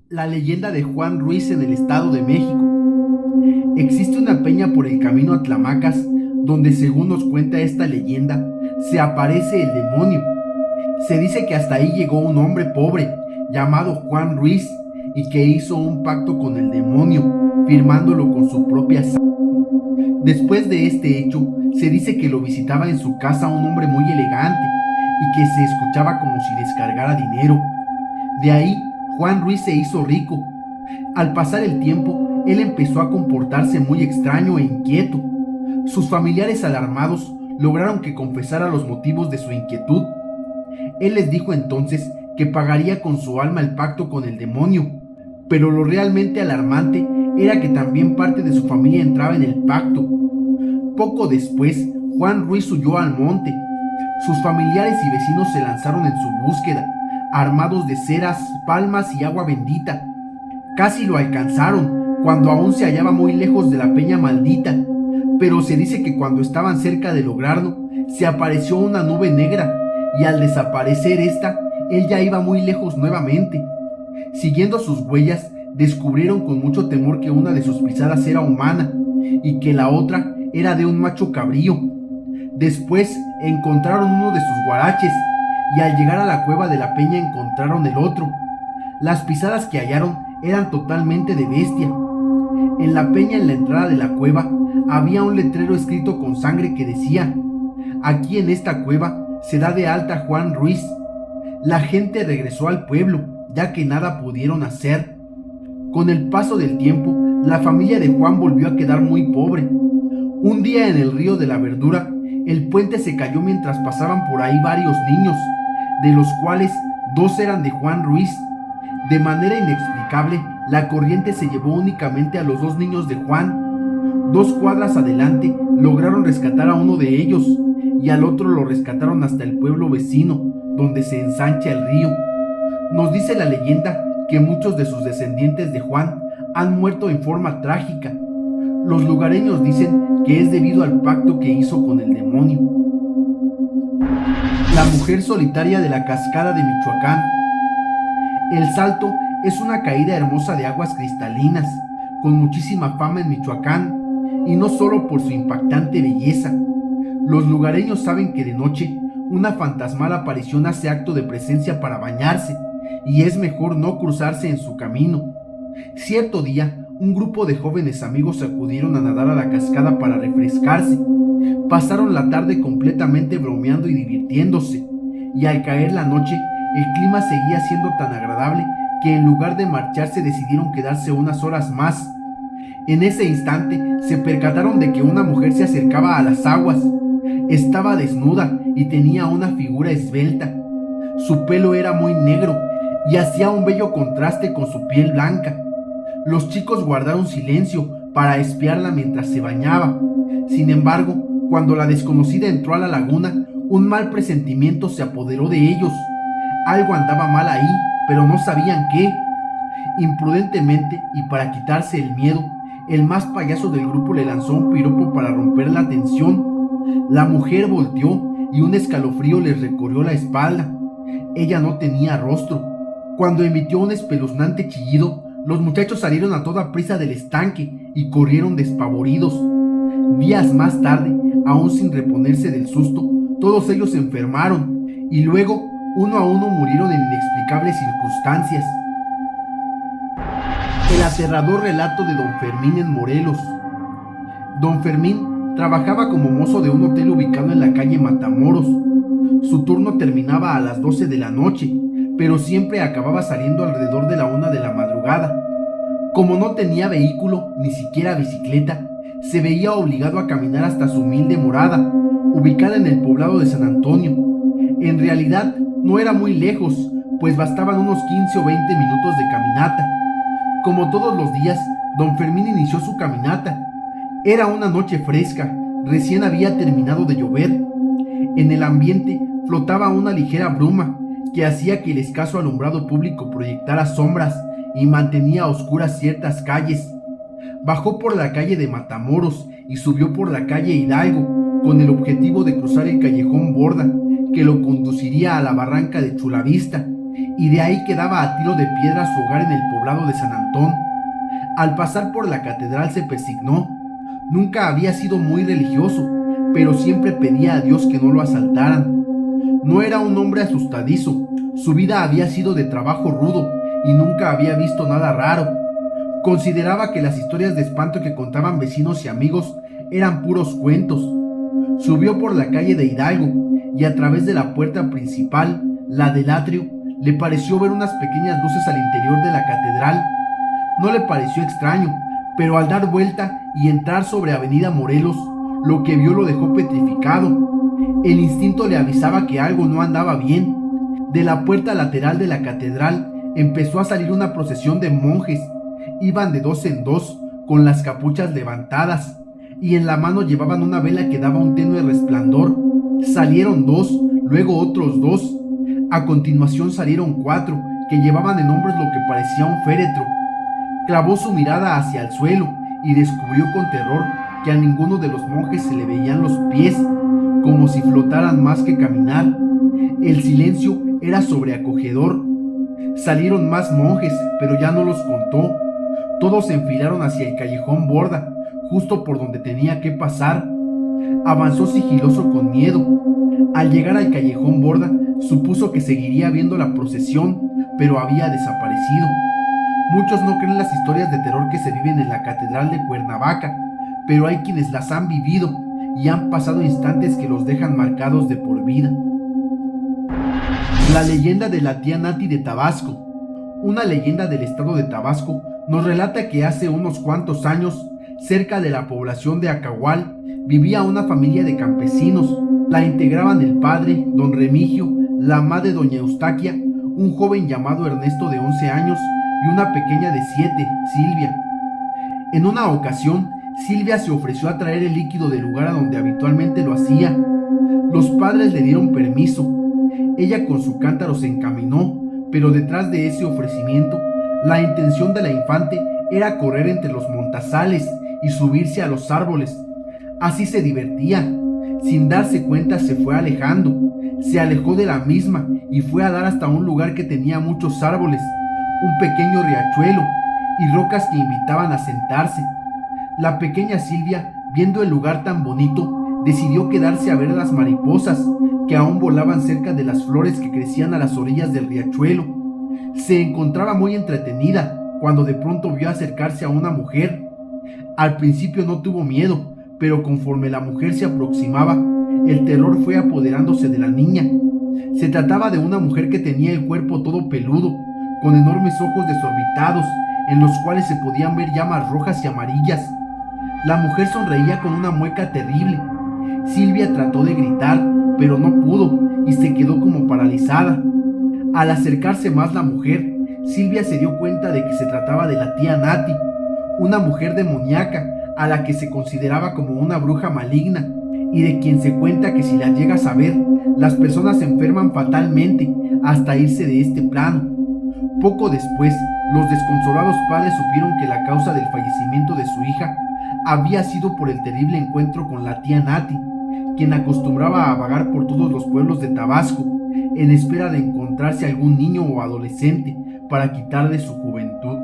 La leyenda de Juan Ruiz en el Estado de México. Existe una peña por el camino a Tlamacas, donde según nos cuenta esta leyenda, se aparece el demonio. Se dice que hasta ahí llegó un hombre pobre, llamado Juan Ruiz, y que hizo un pacto con el demonio, firmándolo con su propia sangre. Después de este hecho, se dice que lo visitaba en su casa un hombre muy elegante, y que se escuchaba como si descargara dinero. De ahí, Juan Ruiz se hizo rico. Al pasar el tiempo, él empezó a comportarse muy extraño e inquieto. Sus familiares alarmados lograron que confesara los motivos de su inquietud. Él les dijo entonces que pagaría con su alma el pacto con el demonio, pero lo realmente alarmante era que también parte de su familia entraba en el pacto. Poco después, Juan Ruiz huyó al monte. Sus familiares y vecinos se lanzaron en su búsqueda, armados de ceras, palmas y agua bendita. Casi lo alcanzaron, cuando aún se hallaba muy lejos de la peña maldita, pero se dice que cuando estaban cerca de lograrlo, se apareció una nube negra, y al desaparecer esta, él ya iba muy lejos nuevamente. Siguiendo sus huellas, descubrieron con mucho temor que una de sus pisadas era humana, y que la otra era de un macho cabrío. Después encontraron uno de sus guaraches, y al llegar a la cueva de la peña encontraron el otro. Las pisadas que hallaron eran totalmente de bestia. En la peña, en la entrada de la cueva, había un letrero escrito con sangre que decía: aquí en esta cueva se da de alta Juan Ruiz. La gente regresó al pueblo, ya que nada pudieron hacer. Con el paso del tiempo, la familia de Juan volvió a quedar muy pobre. Un día en el río de la Verdura, el puente se cayó mientras pasaban por ahí varios niños, de los cuales 2 eran de Juan Ruiz. De manera inexplicable, la corriente se llevó únicamente a los 2 niños de Juan. 2 cuadras adelante lograron rescatar a uno de ellos, y al otro lo rescataron hasta el pueblo vecino, donde se ensancha el río. Nos dice la leyenda que muchos de sus descendientes de Juan han muerto en forma trágica. Los lugareños dicen que es debido al pacto que hizo con el demonio. La mujer solitaria de la cascada de Michoacán. El Salto es una caída hermosa de aguas cristalinas, con muchísima fama en Michoacán, y no solo por su impactante belleza. Los lugareños saben que de noche una fantasmal aparición hace acto de presencia para bañarse, y es mejor no cruzarse en su camino. Cierto día, un grupo de jóvenes amigos acudieron a nadar a la cascada para refrescarse. Pasaron la tarde completamente bromeando y divirtiéndose, y al caer la noche, el clima seguía siendo tan agradable que en lugar de marcharse decidieron quedarse unas horas más. En ese instante se percataron de que una mujer se acercaba a las aguas. Estaba desnuda y tenía una figura esbelta. Su pelo era muy negro y hacía un bello contraste con su piel blanca. Los chicos guardaron silencio para espiarla mientras se bañaba. Sin embargo, cuando la desconocida entró a la laguna, un mal presentimiento se apoderó de ellos. Algo andaba mal ahí, pero no sabían qué. Imprudentemente, y para quitarse el miedo, el más payaso del grupo le lanzó un piropo para romper la tensión. La mujer volteó y un escalofrío les recorrió la espalda. Ella no tenía rostro. Cuando emitió un espeluznante chillido, los muchachos salieron a toda prisa del estanque y corrieron despavoridos. Días más tarde, aún sin reponerse del susto, todos ellos se enfermaron y luego, uno a uno, murieron en inexplicables circunstancias. El aterrador relato de Don Fermín en Morelos. Don Fermín trabajaba como mozo de un hotel ubicado en la calle Matamoros. Su turno terminaba a las 12 de la noche, pero siempre acababa saliendo alrededor de la 1 de la madrugada. Como no tenía vehículo, ni siquiera bicicleta, se veía obligado a caminar hasta su humilde morada, ubicada en el poblado de San Antonio. En realidad, no era muy lejos, pues bastaban unos 15 o 20 minutos de caminata. Como todos los días, Don Fermín inició su caminata. Era una noche fresca, recién había terminado de llover. En el ambiente flotaba una ligera bruma que hacía que el escaso alumbrado público proyectara sombras y mantenía a oscuras ciertas calles. Bajó por la calle de Matamoros y subió por la calle Hidalgo con el objetivo de cruzar el callejón Borda, que lo conduciría a la barranca de Chulavista, y de ahí quedaba a tiro de piedra su hogar en el poblado de San Antón. Al pasar por la catedral se persignó. Nunca había sido muy religioso, pero siempre pedía a Dios que no lo asaltaran. No era un hombre asustadizo, su vida había sido de trabajo rudo y nunca había visto nada raro. Consideraba que las historias de espanto que contaban vecinos y amigos eran puros cuentos. Subió por la calle de Hidalgo y a través de la puerta principal, la del atrio, le pareció ver unas pequeñas luces al interior de la catedral. No le pareció extraño, pero al dar vuelta y entrar sobre Avenida Morelos, lo que vio lo dejó petrificado. El instinto le avisaba que algo no andaba bien. De la puerta lateral de la catedral empezó a salir una procesión de monjes. Iban de dos en dos, con las capuchas levantadas, y en la mano llevaban una vela que daba un tenue resplandor. Salieron dos, luego otros dos. A continuación salieron cuatro, que llevaban en hombros lo que parecía un féretro. Clavó su mirada hacia el suelo y descubrió con terror que a ninguno de los monjes se le veían los pies, como si flotaran más que caminar. El silencio era sobreacogedor. Salieron más monjes, pero ya no los contó. Todos se enfilaron hacia el callejón Borda, justo por donde tenía que pasar. Avanzó sigiloso con miedo. Al llegar al callejón Borda, supuso que seguiría viendo la procesión, pero había desaparecido. Muchos no creen las historias de terror que se viven en la Catedral de Cuernavaca, pero hay quienes las han vivido y han pasado instantes que los dejan marcados de por vida. La leyenda de la tía Nati de Tabasco. Una leyenda del estado de Tabasco nos relata que hace unos cuantos años, cerca de la población de Acahual, vivía una familia de campesinos. La integraban el padre, don Remigio, la madre doña Eustaquia, un joven llamado Ernesto de 11 años y una pequeña de 7, Silvia. En una ocasión, Silvia se ofreció a traer el líquido del lugar a donde habitualmente lo hacía. Los padres le dieron permiso. Ella con su cántaro se encaminó, pero detrás de ese ofrecimiento, la intención de la infante era correr entre los montazales y subirse a los árboles. Así se divertía. Sin darse cuenta se fue alejando. Se alejó de la misma y fue a dar hasta un lugar que tenía muchos árboles, un pequeño riachuelo y rocas que invitaban a sentarse. La pequeña Silvia, viendo el lugar tan bonito, decidió quedarse a ver las mariposas que aún volaban cerca de las flores que crecían a las orillas del riachuelo. Se encontraba muy entretenida cuando de pronto vio acercarse a una mujer. Al principio no tuvo miedo, pero conforme la mujer se aproximaba, el terror fue apoderándose de la niña. Se trataba de una mujer que tenía el cuerpo todo peludo, con enormes ojos desorbitados, en los cuales se podían ver llamas rojas y amarillas. La mujer sonreía con una mueca terrible. Silvia trató de gritar, pero no pudo y se quedó como paralizada. Al acercarse más la mujer, Silvia se dio cuenta de que se trataba de la tía Nati, una mujer demoníaca a la que se consideraba como una bruja maligna y de quien se cuenta que si la llegas a ver, las personas se enferman fatalmente hasta irse de este plano. Poco después, los desconsolados padres supieron que la causa del fallecimiento de su hija había sido por el terrible encuentro con la tía Nati, quien acostumbraba a vagar por todos los pueblos de Tabasco en espera de encontrarse algún niño o adolescente para quitarle su juventud.